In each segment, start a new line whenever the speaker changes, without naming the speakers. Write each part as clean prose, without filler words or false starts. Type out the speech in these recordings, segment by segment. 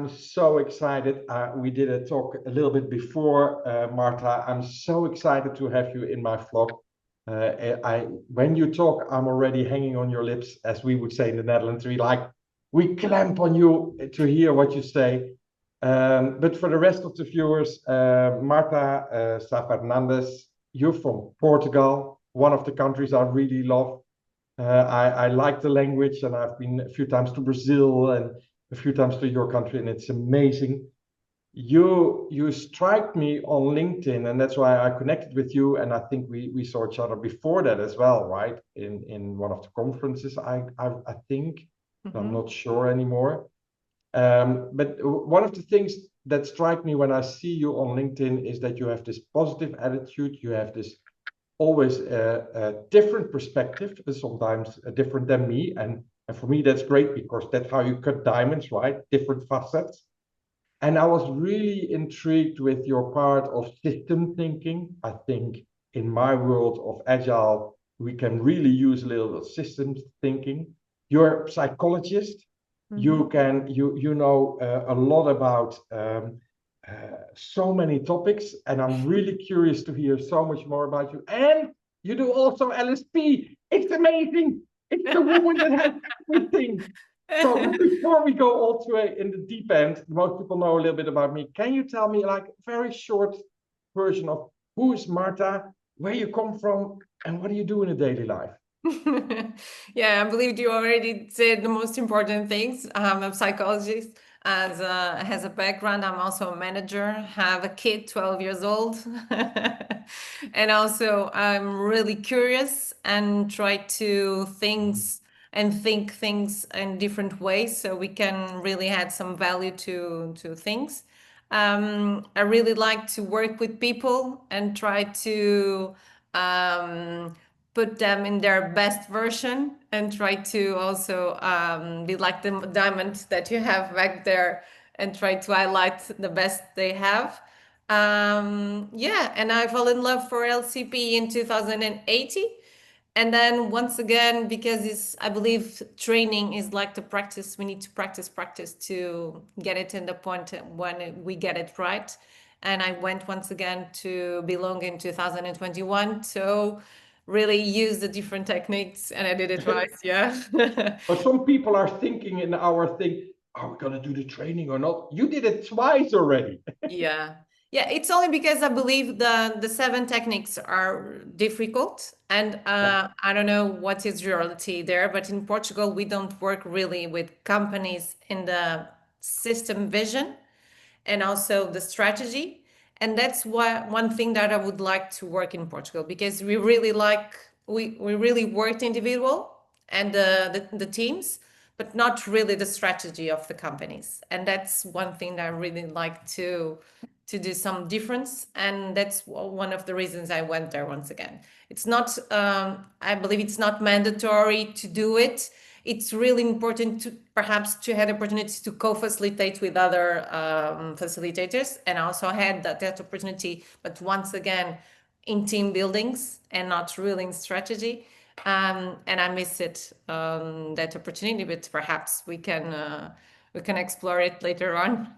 I'm so excited. We did a talk a little bit before, Marta. I'm so excited to have you in my vlog. When you talk, I'm already hanging on your lips, as we would say in the Netherlands. We clamp on you to hear what you say. But for the rest of the viewers, Marta Sá Fernandes, you're from Portugal, one of the countries I really love. I like the language, and I've been a few times to Brazil and a few times to your country, and it's amazing. You strike me on LinkedIn, and that's why I connected with you. And I think we saw each other before that as well, right? In one of the conferences, I think. I'm not sure anymore. But one of the things that strike me when I see you on LinkedIn is that you have this positive attitude. You have this always a different perspective, sometimes different than me. And for me, that's great because that's how you cut diamonds, right? Different facets. And I was really intrigued with your part of system thinking. I think in my world of agile, we can really use a little bit of systems thinking. You're a psychologist. You know a lot about so many topics, and I'm really curious to hear so much more about you. And you do also LSP. It's amazing. It's the woman that has everything. So before we go all to in the deep end, most people know a little bit about me. Can you tell me like a very short version of who is Marta, where you come from, and what do you do in a daily life?
Yeah, I believe you already said the most important things. I'm a psychologist has a background. I'm also a manager, have a kid, 12 years old. And also I'm really curious and try to think things in different ways so we can really add some value to things. I really like to work with people and try to put them in their best version and try to also be like the diamond that you have back there and try to highlight the best they have. Yeah, and I fell in love for LCP in 2018. And then once again, because I believe training is like the practice, we need to practice to get it in the point when we get it right. And I went once again to belong in 2021. So really use the different techniques and I did it right. Yeah.
But some people are thinking in our thing, are we going to do the training or not? You did it twice already.
Yeah. Yeah, it's only because I believe the 7 techniques are difficult, and I don't know what is reality there, but in Portugal we don't work really with companies in the system vision and also the strategy, and that's one thing that I would like to work in Portugal because we really worked individual and the teams, but not really the strategy of the companies, and that's one thing that I really like to do some difference, and that's one of the reasons I went there once again. It's not I believe it's not mandatory to do it. It's really important to perhaps to have the opportunity to co-facilitate with other facilitators, and also had that opportunity, but once again in team buildings and not really in strategy. And I miss it, that opportunity, but perhaps we can explore it later on.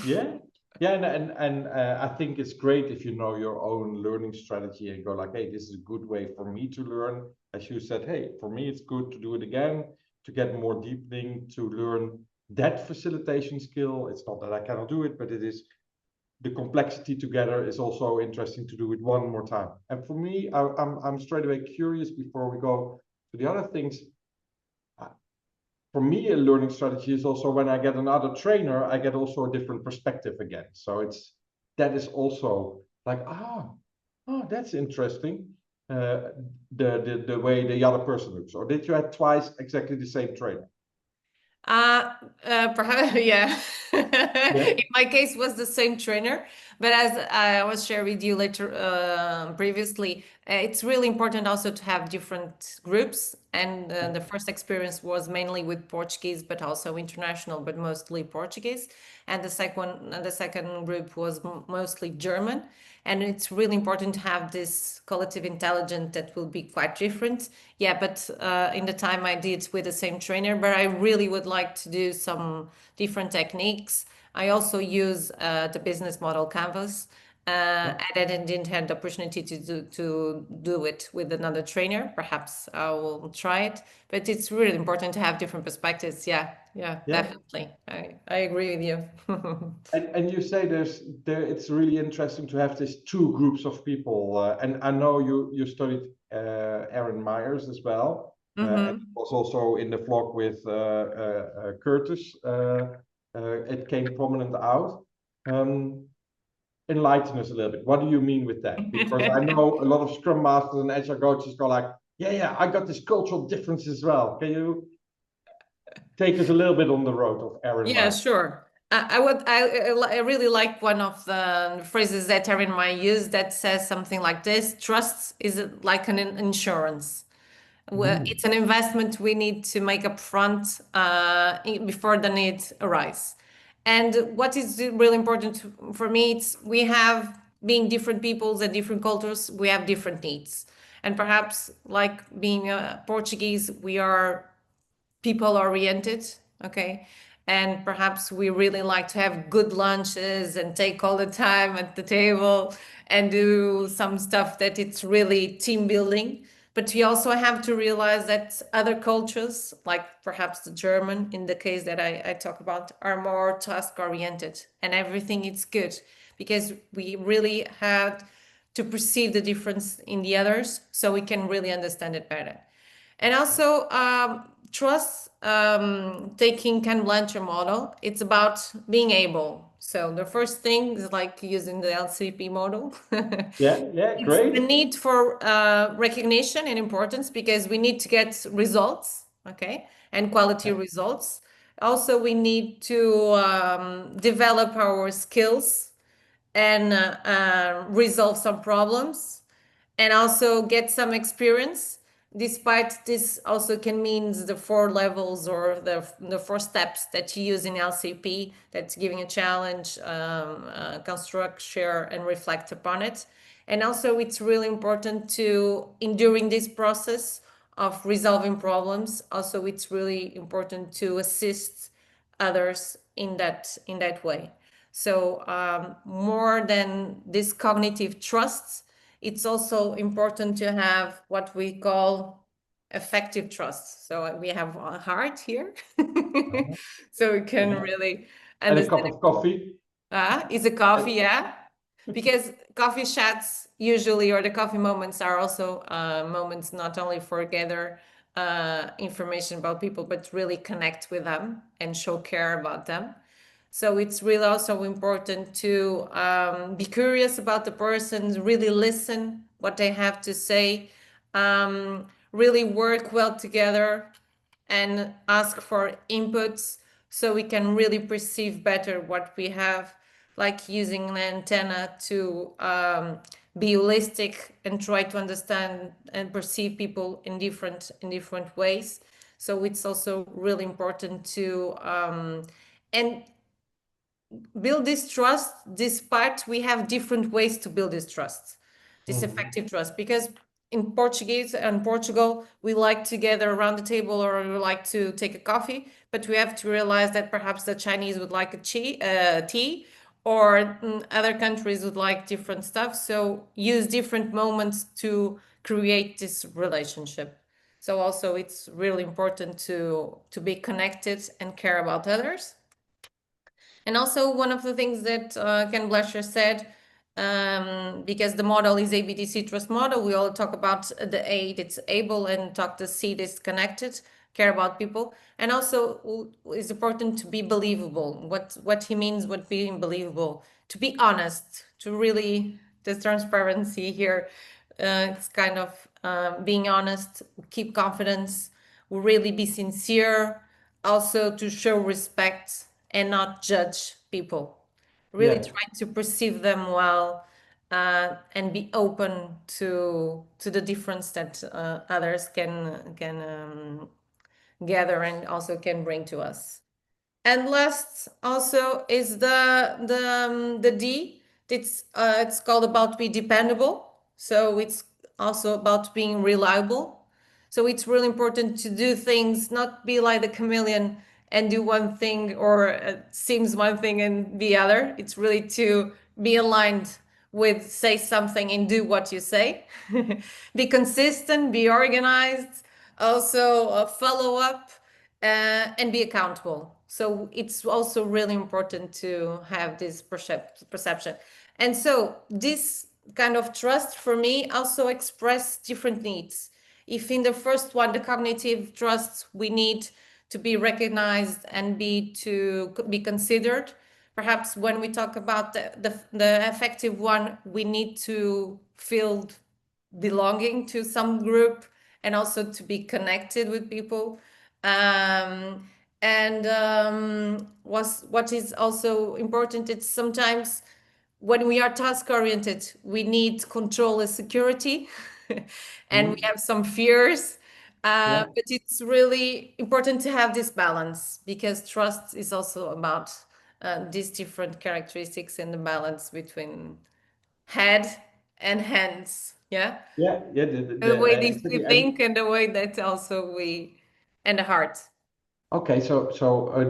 Yeah. Yeah, and I think it's great if you know your own learning strategy and go like, hey, this is a good way for me to learn. As you said, hey, for me, it's good to do it again, to get more deepening, to learn that facilitation skill. It's not that I cannot do it, but it is the complexity together is also interesting to do it one more time. And for me, I'm straight away curious before we go to the other things. For me, a learning strategy is also when I get another trainer, I get also a different perspective again. So that is also like, that's interesting. The way the other person looks. Or did you have twice exactly the same trainer?
Perhaps, yeah.
Yeah.
In my case, was the same trainer, but as I was shared with you later, previously, it's really important also to have different groups. And the first experience was mainly with Portuguese, but also international, but mostly Portuguese. And the second group was mostly German. And it's really important to have this collective intelligence that will be quite different. Yeah, but in the time I did with the same trainer, but I really would like to do some different techniques. I also use the business model canvas. And I didn't have the opportunity to do it with another trainer. Perhaps I will try it, but it's really important to have different perspectives. Yeah,
Yeah.
definitely. I agree with you.
And you say it's really interesting to have these two groups of people. And I know you studied Erin Myers as well, and was also in the vlog with Curtis. It came prominent out. Um, Enlighten us a little bit. What do you mean with that? Because I know a lot of Scrum Masters and Agile coaches go like, yeah, I got this cultural difference as well. Can you take us a little bit on the road of Erin
Yeah,
Myers?
sure. I really like one of the phrases that Erin Myers used that says something like this: trust is like an insurance. Well, it's an investment we need to make upfront before the need arise. And what is really important for me, it's we have being different peoples and different cultures, we have different needs. And perhaps like being Portuguese, we are people oriented, okay? And perhaps we really like to have good lunches and take all the time at the table and do some stuff that it's really team building. But we also have to realize that other cultures, like perhaps the German, in the case that I talk about, are more task oriented, and everything is good because we really had to perceive the difference in the others so we can really understand it better. And also, trust, taking Ken Blanchard model, it's about being able. So the first thing is like using the LCP model.
Yeah,
It's the
great.
need for recognition and importance because we need to get results, okay, and quality results. Also, we need to develop our skills and resolve some problems and also get some experience. Despite this also can mean the four levels or the four steps that you use in LCP, that's giving a challenge, construct, share, and reflect upon it. And also it's really important to, in during this process of resolving problems, also it's really important to assist others in that way. So more than this cognitive trust, it's also important to have what we call effective trust. So we have a heart here, so we can really
And a cup
understand.
of coffee.
Is a coffee, yeah? Because coffee chats usually, or the coffee moments, are also moments not only for gather information about people, but really connect with them and show care about them. So it's really also important to be curious about the person, really listen what they have to say, really work well together and ask for inputs so we can really perceive better what we have, like using an antenna to be holistic and try to understand and perceive people in different ways. So it's also really important to and build this trust. Despite we have different ways to build this trust, this effective trust, because in Portuguese and Portugal, we like to gather around the table or we like to take a coffee, but we have to realize that perhaps the Chinese would like a tea, or other countries would like different stuff. So use different moments to create this relationship. So also it's really important to be connected and care about others. And also one of the things that Ken Blasher said, because the model is ABDC trust model, we all talk about the A, it's able, and talk the C, it's connected, care about people. And also it's important to be believable. What he means, what being believable, to be honest, to really, the transparency here, it's kind of being honest, keep confidence, really be sincere, also to show respect and not judge people. Really
Yeah,
try to perceive them well, and be open to the difference that others can gather and also can bring to us. And last also is the D. It's called about be dependable. So it's also about being reliable. So it's really important to do things, not be like the chameleon and do one thing, or seems one thing and the other. It's really to be aligned with say something and do what you say. Be consistent, be organized, also follow up, and be accountable. So it's also really important to have this perception. And so this kind of trust for me also express different needs. If in the first one, the cognitive trust, we need to be recognized and be considered. Perhaps when we talk about the effective one, we need to feel belonging to some group and also to be connected with people. And what is also important, it's sometimes when we are task oriented, we need control and security, and we have some fears.
Yeah.
But it's really important to have this balance, because trust is also about these different characteristics and the balance between head and hands. Yeah.
Yeah, yeah,
The way that we
exactly. And
think and the way that also and the heart.
okay, so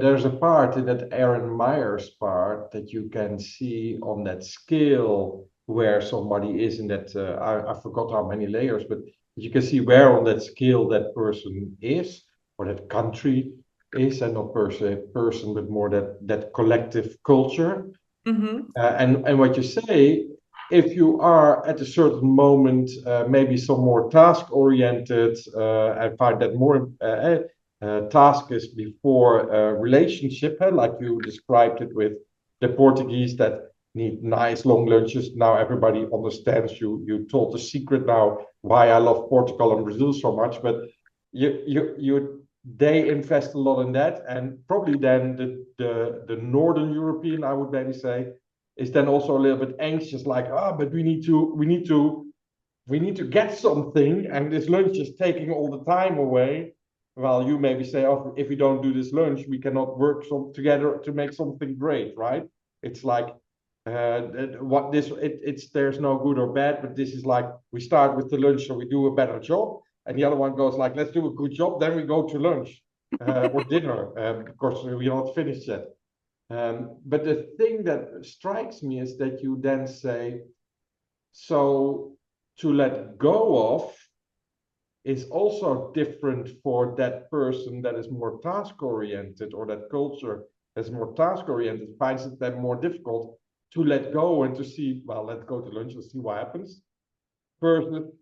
there's a part in that Erin Myers part that you can see on that scale where somebody is in that. I forgot how many layers, but you can see where on that scale that person is, or that country is, and not person, but more that collective culture.
Mm-hmm.
And what you say, if you are at a certain moment, maybe some more task oriented, and find that more task is before a relationship, like you described it with the Portuguese that need nice long lunches. Now everybody understands you. You told the secret now why I love Portugal and Brazil so much, but they invest a lot in that, and probably then the Northern European, I would maybe say, is then also a little bit anxious, like, but we need to get something, and this lunch is taking all the time away. Well, you maybe say, oh, if we don't do this lunch, we cannot work together to make something great, right? It's like it's there's no good or bad, but this is like we start with the lunch so we do a better job, and the other one goes like, let's do a good job, then we go to lunch or dinner, because we're not finished yet. But the thing that strikes me is that you then say, so to let go of is also different for that person that is more task oriented, or that culture that's more task oriented finds it then more difficult to let go and to see, well, let's go to lunch and see what happens. Versus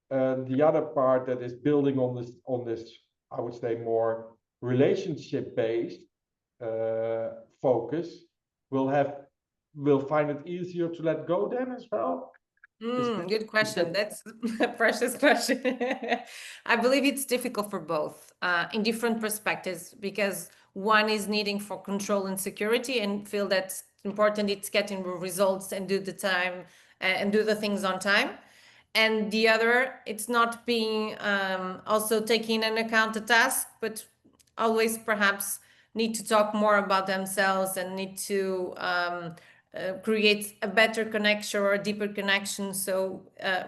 the other part that is building on this, I would say, more relationship based focus will find it easier to let go then as well.
Good question.
That
That's a precious question. I believe it's difficult for both in different perspectives, because one is needing for control and security and feel that's important, it's getting results and do the time and do the things on time. And the other, it's not being also taking into account the task, but always perhaps need to talk more about themselves and need to create a better connection or a deeper connection, so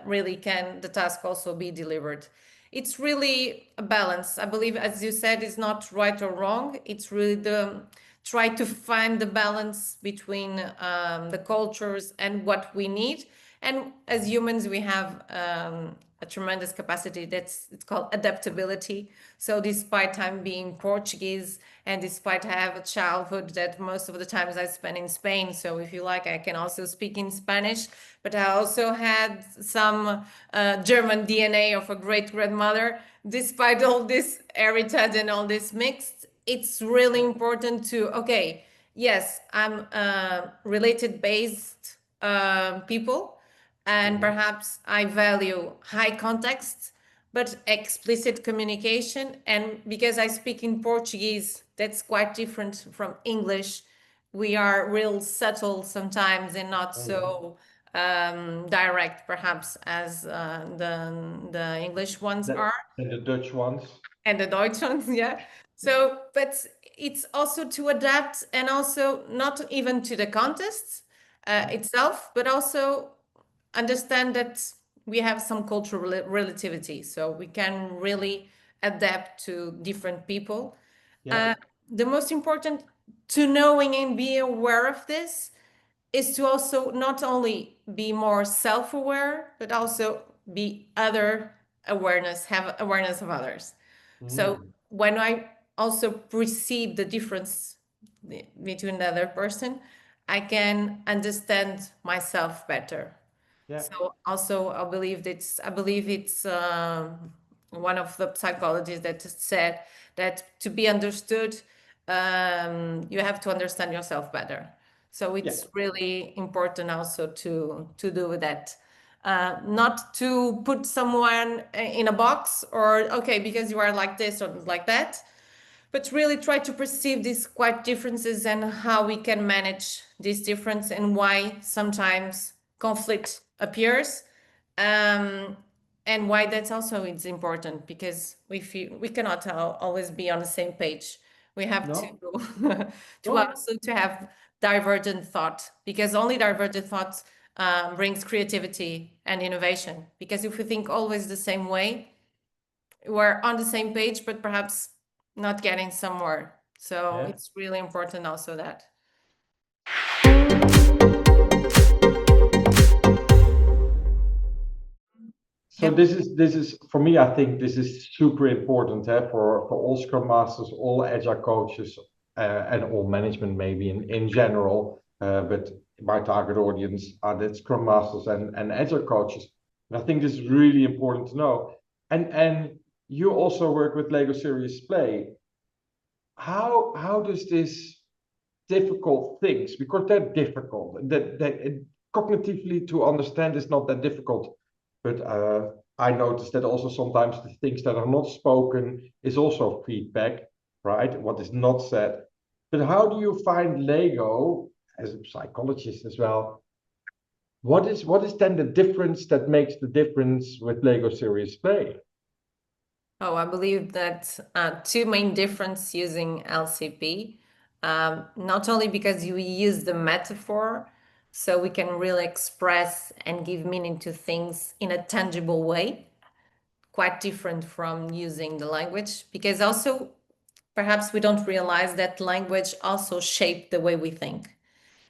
really can the task also be delivered. It's really a balance, I believe. As you said, it's not right or wrong, it's really the try to find the balance between the cultures and what we need. And as humans, we have a tremendous capacity it's called adaptability. So despite I'm being Portuguese, and despite I have a childhood that most of the times I spend in Spain, so if you like, I can also speak in Spanish, but I also had some German DNA of a great grandmother. Despite all this heritage and all this mixed, it's really important to, okay, yes, I'm related based people, and perhaps I value high context, but explicit communication. And because I speak in Portuguese, that's quite different from English. We are real subtle sometimes and not so direct, perhaps, as the English ones
that
are,
and the Dutch ones.
and the Deutsch ones, yeah. So, but it's also to adapt, and also not even to the context itself, but also understand that we have some cultural relativity, so we can really adapt to different people.
Yeah.
the most important to knowing and be aware of this is to also not only be more self-aware, but also be other awareness, have awareness of others. So when I also perceive the difference between the other person, I can understand myself better.
Yeah.
So also I believe it's one of the psychologists that said that to be understood, you have to understand yourself better. So it's really important also to do that. Not to put someone in a box or okay, because you are like this or like that, but really try to perceive these quite differences and how we can manage this difference and why sometimes conflict appears, and why that's also it's important because we cannot always be on the same page. We have to to also to have divergent thought, because only divergent thoughts brings creativity and innovation. Because if we think always the same way, we're on the same page, but perhaps not getting somewhere. So it's really important also that.
So this is for me, I think this is super important for all Scrum Masters, all Agile coaches, and all management maybe in general. But my target audience are the Scrum Masters and Agile coaches. And I think this is really important to know. And you also work with Lego Serious Play. How does this difficult things, because they're difficult, that cognitively to understand is not that difficult, but I noticed that also sometimes the things that are not spoken is also feedback, right? What is not said. But how do you find Lego as a psychologist as well? What is then the difference that makes the difference with Lego Serious Play?
Oh, I believe that two main difference using LCP, not only because you use the metaphor, so we can really express and give meaning to things in a tangible way, quite different from using the language, because also perhaps we don't realize that language also shape the way we think.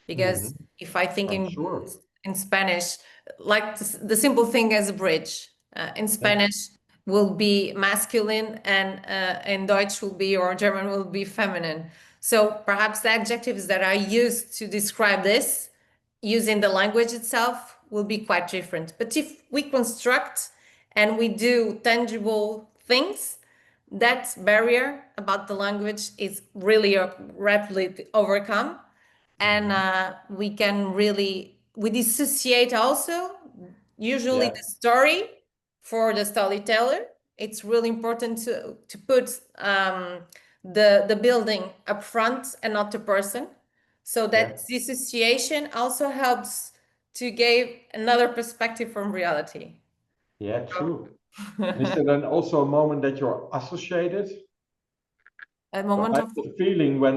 Because if I think
I'm sure.
in Spanish, like the simple thing as a bridge, in Spanish will be masculine, and in Deutsch will be, or German will be feminine. So perhaps the adjectives that I use to describe this using the language itself will be quite different. But if we construct and we do tangible things, that barrier about the language is really rapidly overcome, and we can really we dissociate also usually the story for the storyteller. It's really important to put the building up front and not the person, so that dissociation also helps to give another perspective from reality.
Yeah, true. Is there then also a moment that you're associated?
A
So I
moment
have
of
the feeling I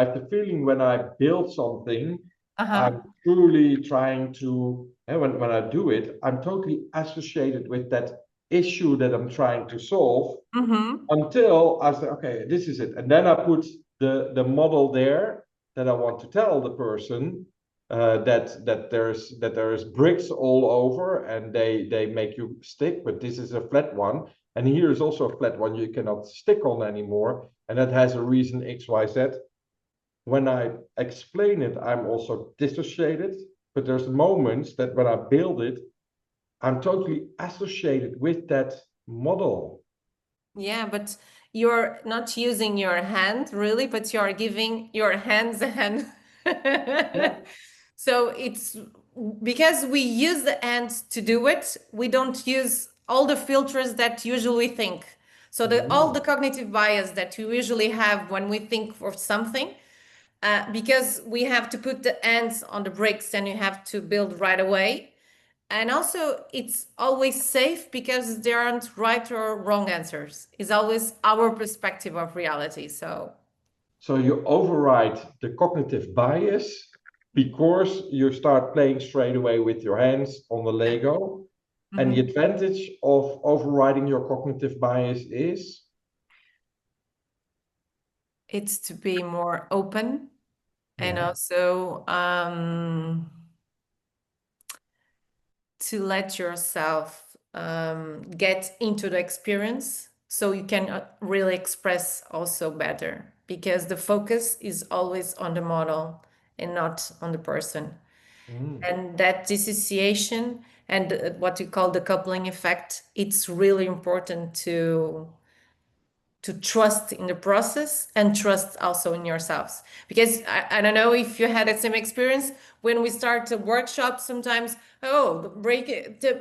have the feeling when I build something, I'm truly trying to, and when I do it, I'm totally associated with that issue that I'm trying to solve until I say, okay, this is it. And then I put the model there that I want to tell the person that there is bricks all over and they make you stick, but this is a flat one. And here is also a flat one you cannot stick on anymore. And that has a reason X, Y, Z. When I explain it, I'm also dissociated. But there's moments that when I build it, I'm totally associated with that model.
Yeah, but you're not using your hand really, but you're giving your hands a hand. So it's because we use the hands to do it, we don't use all the filters that usually think. So all the cognitive bias that you usually have when we think of something, because we have to put the hands on the bricks and you have to build right away. And also, it's always safe because there aren't right or wrong answers. It's always our perspective of reality. So
you override the cognitive bias because you start playing straight away with your hands on the Lego. And the advantage of overriding your cognitive bias is?
it's to be more open and
Yeah.
also to let yourself get into the experience so you can really express also better, because the focus is always on the model and not on the person.
Mm.
And that dissociation and what we call the coupling effect, it's really important to trust in the process and trust also in yourselves. Because I don't know if you had the same experience when we start a workshop sometimes, oh,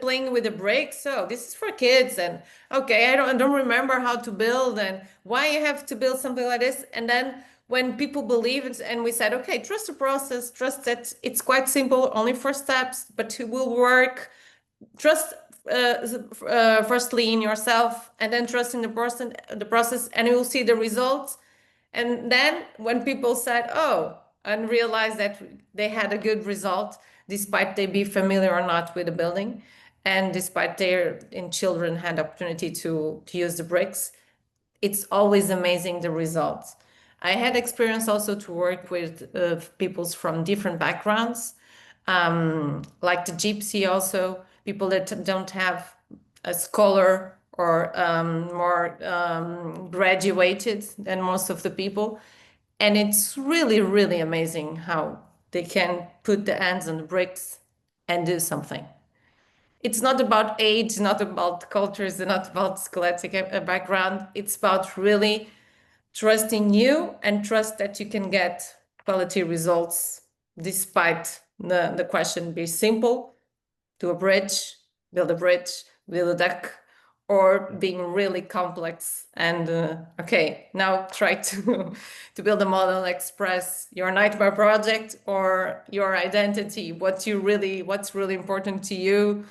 playing with the brakes, so this is for kids, and okay, I don't remember how to build and why you have to build something like this. And then when people believe it and we said, okay, trust the process, trust that it's quite simple, only 4 steps, but it will work. Trust firstly in yourself, and then trust in the process, and you will see the results. And then when people said, oh, and realized that they had a good result, despite they be familiar or not with the building, and despite their children had opportunity to use the bricks, it's always amazing the results. I had experience also to work with peoples from different backgrounds, like the gypsy, also people that don't have a scholar or more graduated than most of the people. And it's really, really amazing how they can put the hands on the bricks and do something. It's not about age, not about cultures, not about scholastic background. It's about really trusting you and trust that you can get quality results despite the question be simple: do a bridge, build a bridge, build a deck, or being really complex and okay, now try to to build a model, express your nightmare project or your identity, what's really important to you,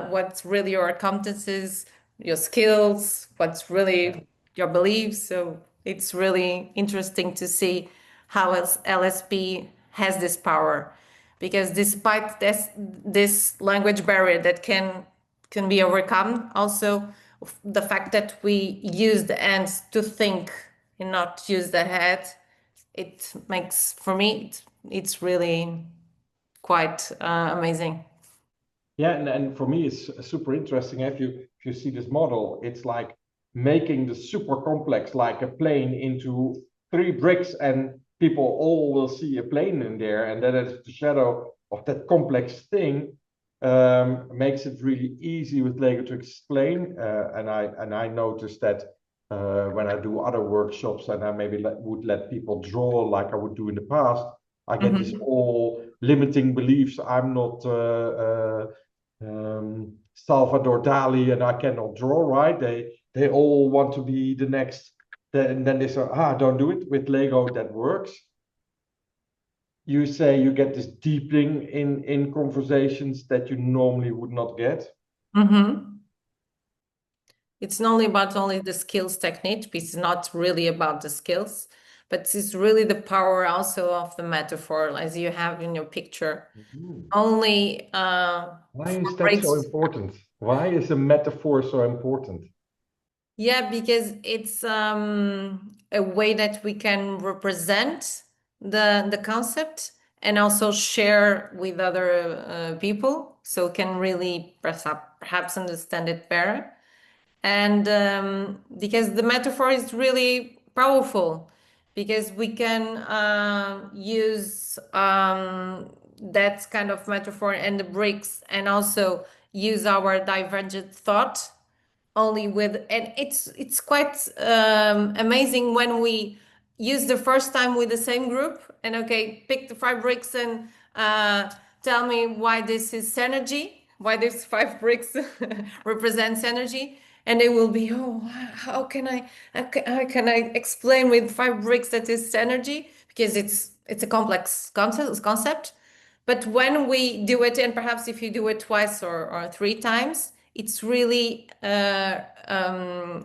what's really your competences, your skills, what's really your beliefs. So it's really interesting to see how LSP has this power, because despite this language barrier that can be overcome, also the fact that we use the hands to think and not use the head, it makes, for me, it's really quite amazing.
Yeah, and for me, it's super interesting. If you see this model, it's like making the super complex, like a plane, into 3 bricks, and people all will see a plane in there, and then it's the shadow of that complex thing. Makes it really easy with Lego to explain. And I noticed that when I do other workshops, and I maybe would let people draw like I would do in the past, I get this all limiting beliefs. I'm not. Salvador Dali, and I cannot draw, right? They all want to be the next. And then they say, don't do it. With Lego, that works. You say you get this deepening in conversations that you normally would not get.
It's not only about the skills technique, it's not really about the skills, but it's really the power also of the metaphor, as you have in your picture. Only
why is that so important? Why is a metaphor so important?
Yeah, because it's a way that we can represent the concept and also share with other people, so can really perhaps understand it better. And because the metaphor is really powerful, because we can use that kind of metaphor and the bricks, and also use our divergent thought only with, and it's quite amazing when we use the first time with the same group, and okay, pick the 5 bricks and tell me why this is synergy, why this 5 bricks represents energy. And they will be, oh, how can I explain with 5 bricks that is synergy, because it's a complex concept. But when we do it, and perhaps if you do it twice or 3 times, it's really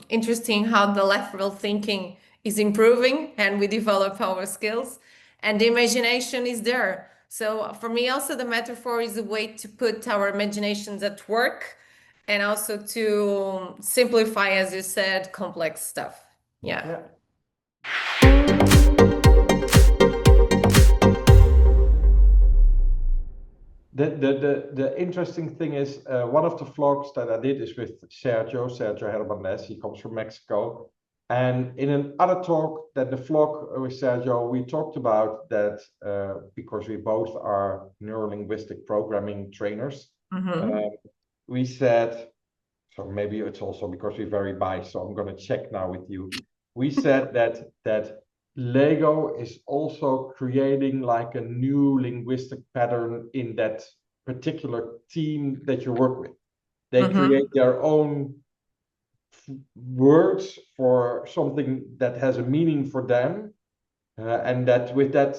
interesting how the lateral thinking is improving and we develop our skills and the imagination is there. So for me, also, the metaphor is a way to put our imaginations at work and also to simplify, as you said, complex stuff. Yeah.
The interesting thing is, one of the vlogs that I did is with Sergio Herbanes. He comes from Mexico. And in another talk that the vlog with Sergio, we talked about that because we both are neuro-linguistic programming trainers. We said, so maybe it's also because we're very biased, so I'm going to check now with you. We said that Lego is also creating like a new linguistic pattern in that particular team that you work with. They create their own words for something that has a meaning for them, and that with that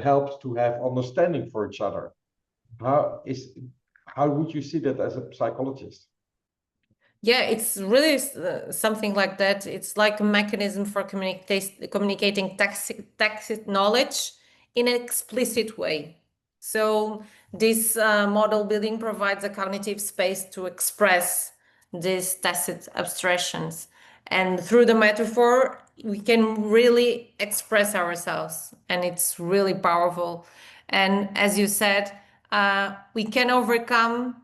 helps to have understanding for each other. How would you see that as a psychologist?
Yeah, it's really something like that. It's like a mechanism for communicating tacit knowledge in an explicit way. So this model building provides a cognitive space to express these tacit abstractions. And through the metaphor, we can really express ourselves, and it's really powerful. And as you said, we can overcome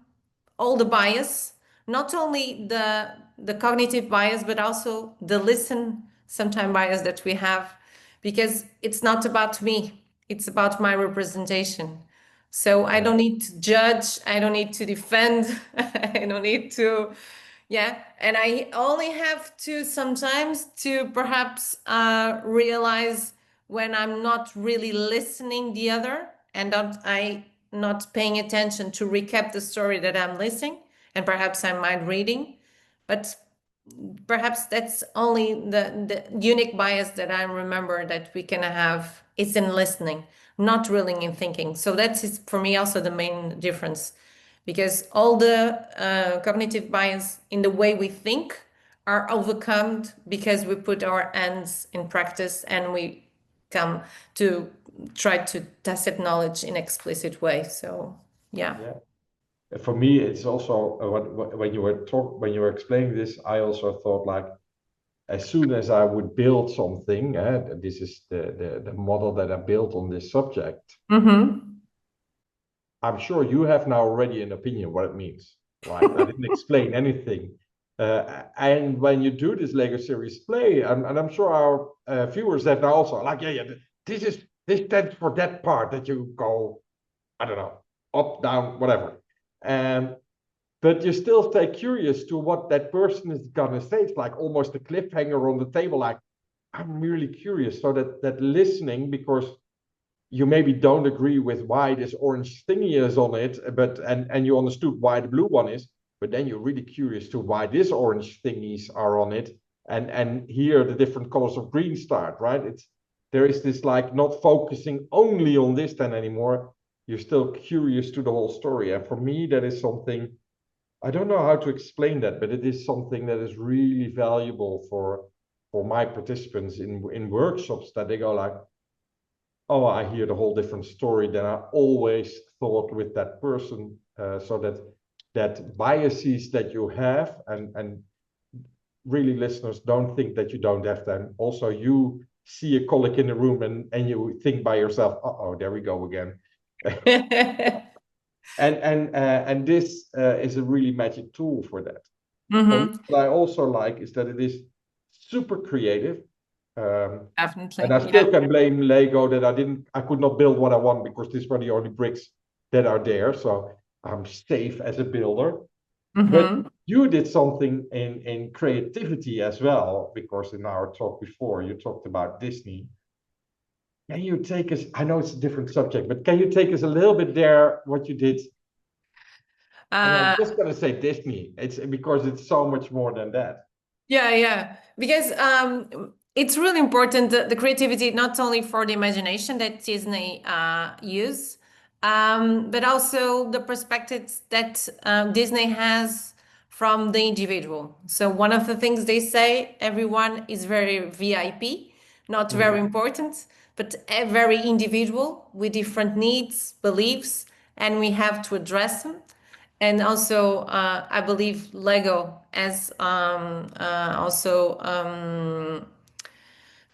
all the bias, not only the cognitive bias, but also the listen sometime bias that we have, because it's not about me, it's about my representation. So I don't need to judge, I don't need to defend, I don't need to, yeah. And I only have to sometimes to perhaps realize when I'm not really listening the other, and not paying attention to recap the story that I'm listening, and perhaps I might reading, but perhaps that's only the unique bias that I remember that we can have is in listening, not really in thinking. So that is for me also the main difference, because all the cognitive bias in the way we think are overcome because we put our hands in practice and we come to try to tacit knowledge in explicit way. So yeah.
For me, it's also when you were explaining this, I also thought like, as soon as I would build something, this is the model that I built on this subject. I'm sure you have now already an opinion what it means, right? I didn't explain anything. And when you do this Lego series play, and I'm sure our viewers have now also like, this stands for that part that you go, I don't know, up, down, whatever. But you still stay curious to what that person is gonna say. It's like almost a cliffhanger on the table. Like, I'm really curious. So that listening, because you maybe don't agree with why this orange thingy is on it, but and you understood why the blue one is, but then you're really curious to why this orange thingies are on it, and here the different colors of green start, right? There is this like not focusing only on this then anymore. You're still curious to the whole story. And for me, that is something, I don't know how to explain that, but it is something that is really valuable for my participants in workshops, that they go like, oh, I hear the whole different story than I always thought with that person. So that biases that you have, and really listeners, don't think that you don't have them. Also, you see a colleague in the room and you think by yourself, uh-oh, there we go again. And this is a really magic tool for that. What I also like is that it is super creative.
Definitely.
And I still can blame Lego that I could not build what I want because these were the only bricks that are there. So I'm safe as a builder. But you did something in creativity as well, because in our talk before you talked about Disney. Can you take us, I know it's a different subject, but can you take us a little bit there, what you did? And I'm just going to say Disney. It's because it's so much more than that.
Yeah. Because it's really important, the creativity, not only for the imagination that Disney use, but also the perspectives that Disney has from the individual. So one of the things they say, everyone is very VIP, not very important, but very individual with different needs, beliefs, and we have to address them. And also, I believe Lego has also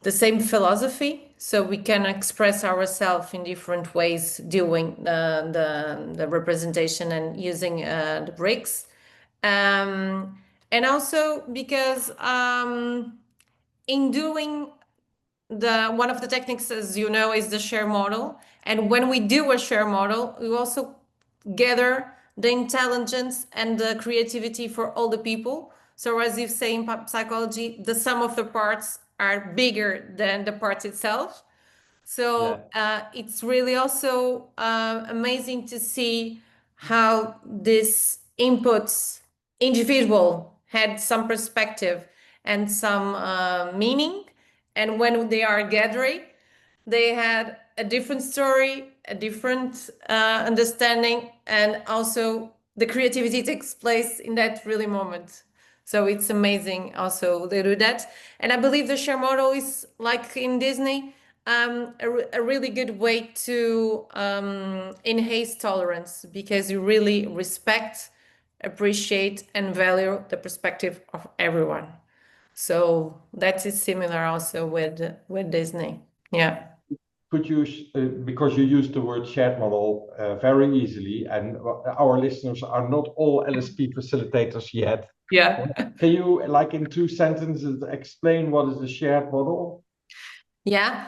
the same philosophy, so we can express ourselves in different ways doing the representation and using the bricks. And also because in doing one of the techniques, as you know, is the share model. And when we do a share model, we also gather the intelligence and the creativity for all the people. So as you say in psychology, the sum of the parts are bigger than the parts itself. So it's really also amazing to see how this inputs individual had some perspective and some meaning. And when they are gathering, they had a different story, a different understanding, and also the creativity takes place in that really moment. So it's amazing also they do that. And I believe the share model is like in Disney, a really good way to enhance tolerance, because you really respect, appreciate, and value the perspective of everyone. So that is similar also with Disney. Yeah.
Could you, because you used the word shared model very easily, and our listeners are not all LSP facilitators yet.
Yeah.
Can you, like in 2 sentences, explain what is a shared model?
Yeah,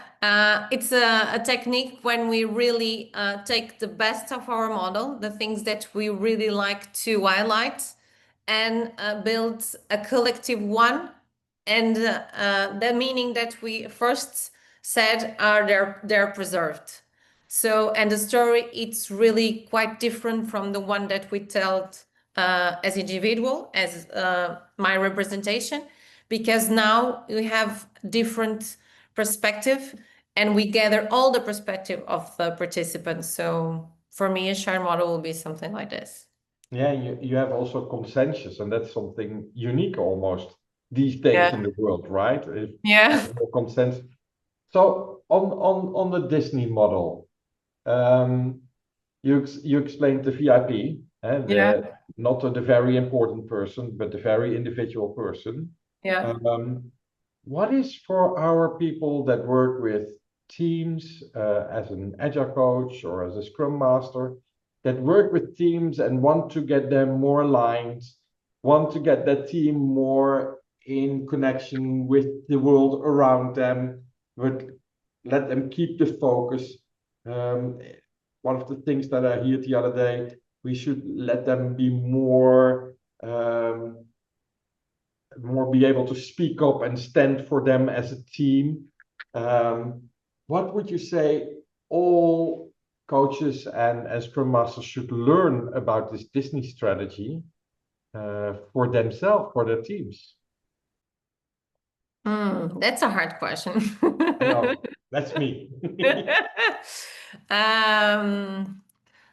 it's a technique when we really take the best of our model, the things that we really like to highlight, and build a collective one. And the meaning that we first said are they're preserved. So, and the story, it's really quite different from the one that we tell as individual, as my representation, because now we have different perspective and we gather all the perspective of the participants. So for me, a shared model will be something like this.
Yeah, you have also consensus, and that's something unique almost these days in the world, right?
Yeah.
Consensus. So on the Disney model, you explained the VIP, not the very important person, but the very individual person.
Yeah.
What is for our people that work with teams as an agile coach or as a Scrum Master, that work with teams and want to get them more aligned, want to get that team more in connection with the world around them, but let them keep the focus. One of the things that I heard the other day, we should let them be more be able to speak up and stand for them as a team. What would you say all coaches and Scrum Masters should learn about this Disney strategy for themselves, for their teams?
That's a hard question.
I know, that's me.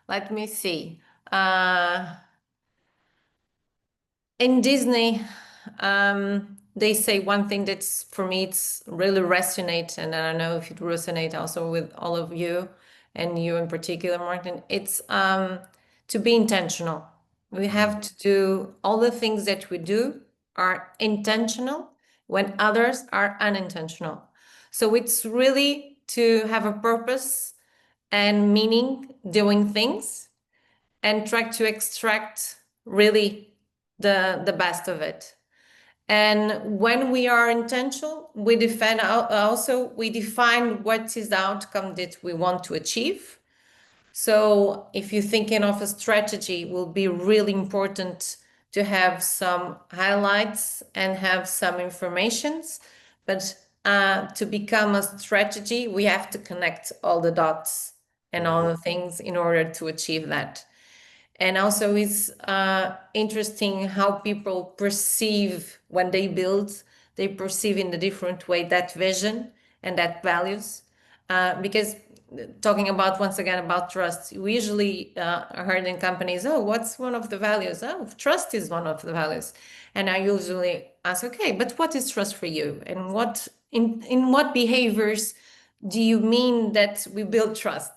Let me see. In Disney, they say one thing that's for me, it's really resonate, and I don't know if it resonate also with all of you and you in particular, Martin. It's to be intentional. We have to do all the things that we do are intentional when others are unintentional. So it's really to have a purpose and meaning doing things and try to extract really the best of it. And when we are intentional, we define what is the outcome that we want to achieve. So if you're thinking of a strategy, it will be really important to have some highlights and have some informations. But to become a strategy, we have to connect all the dots and all the things in order to achieve that. And also it's interesting how people perceive when they build, they perceive in a different way that vision and that values. Because talking about, once again, about trust, we usually heard in companies, oh, what's one of the values? Oh, trust is one of the values. And I usually ask, okay, but what is trust for you? And what in what behaviors do you mean that we build trust?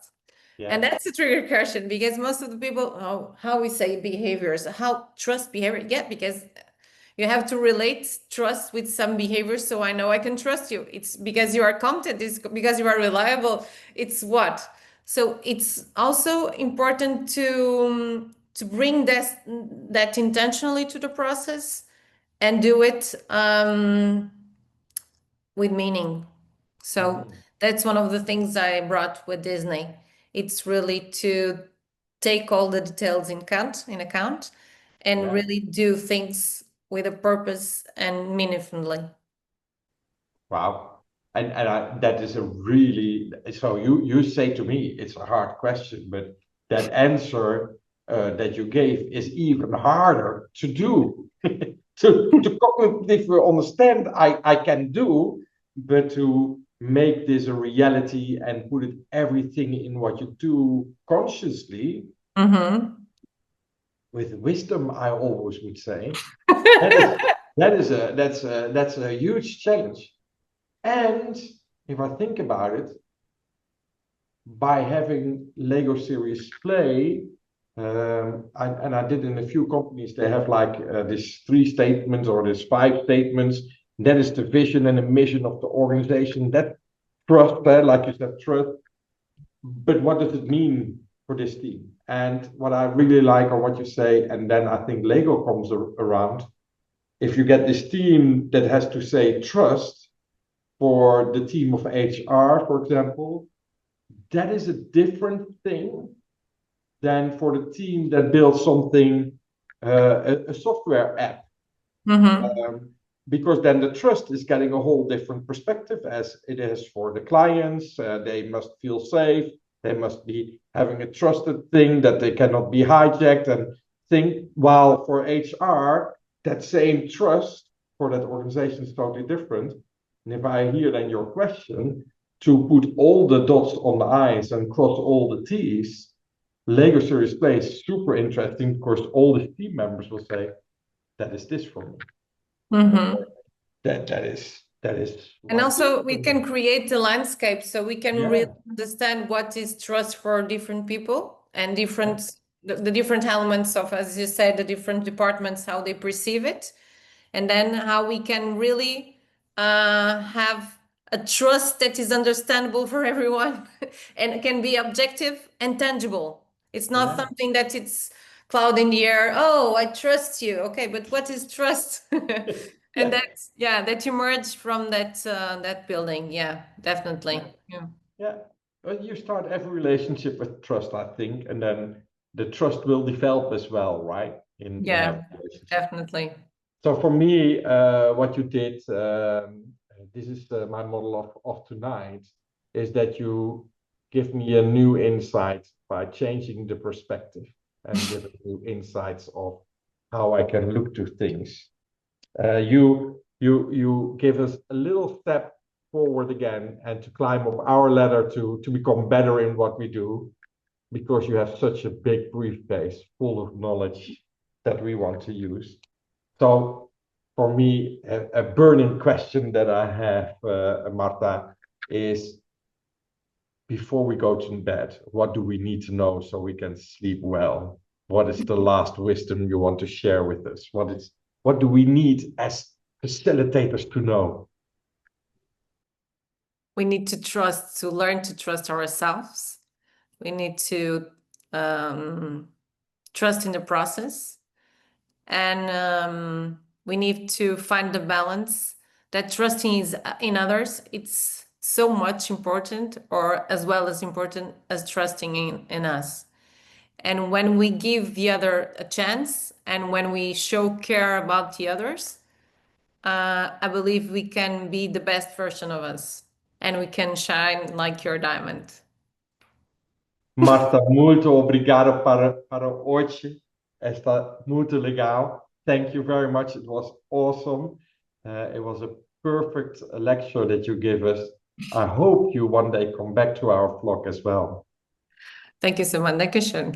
Yeah.
And that's a trigger question, because most of the people, how we say behaviors, how trust behavior, yeah, because You have to relate trust with some behaviors. So I know I can trust you. It's because you are competent. It's because you are reliable. It's what? So it's also important to bring that intentionally to the process and do it with meaning. So that's one of the things I brought with Disney. It's really to take all the details in account and
Yeah.
really do things with a purpose and meaningfully.
Wow. That is a really, so you say to me it's a hard question, but that answer that you gave is even harder to do. To cognitively understand, I can do, but to make this a reality and put it everything in what you do consciously
Mm-hmm.
with wisdom, I always would say. That's a huge challenge. And if I think about it, by having Lego series play, I did in a few companies, they have like this 3 statements or this 5 statements. That is the vision and the mission of the organization. That trust, like you said, trust. But what does it mean for this team? And what I really like on what you say, and then I think Lego comes around. If you get this team that has to say trust for the team of HR, for example, that is a different thing than for the team that builds something, a software app.
Mm-hmm.
Because then the trust is getting a whole different perspective as it is for the clients. They must feel safe. They must be having a trusted thing that they cannot be hijacked and think. While for HR, that same trust for that organization is totally different. And if I hear then your question, to put all the dots on the I's and cross all the T's, Lego Series Play is super interesting because all the team members will say, that is this for me.
Mm-hmm.
That is
And also we can create the landscape so we can
Yeah.
really understand what is trust for different people and the different elements of, as you said, the different departments, how they perceive it, and then how we can really have a trust that is understandable for everyone and can be objective and tangible. It's not
Yeah.
something that it's cloud in the air. Oh, I trust you. Okay, but what is trust? And that's that emerged from that building. Yeah, definitely. Yeah.
Yeah. Well, you start every relationship with trust, I think, and then the trust will develop as well, right? In every
Yeah,
relationship.
definitely.
So for me, what you did, this is my model of tonight, is that you give me a new insight by changing the perspective and giving new insights of how I can look to things. You give us a little step forward again and to climb up our ladder to become better in what we do, because you have such a big briefcase full of knowledge that we want to use. So for me, a burning question that I have, Marta, is before we go to bed, what do we need to know so we can sleep well? What is the last wisdom you want to share with us? What do we need as facilitators to know?
We need to learn to trust ourselves. We need to trust in the process. And we need to find the balance that trusting is in others. It's so much important, or as well as important as trusting in us. And when we give the other a chance and when we show care about the others, I believe we can be the best version of us and we can shine like your diamond.
Marta, muito obrigado para hoje. Está muito legal. Thank you very much. It was awesome. It was a perfect lecture that you gave us. I hope you one day come back to our vlog as well.
Thank you so much. Dankeschön.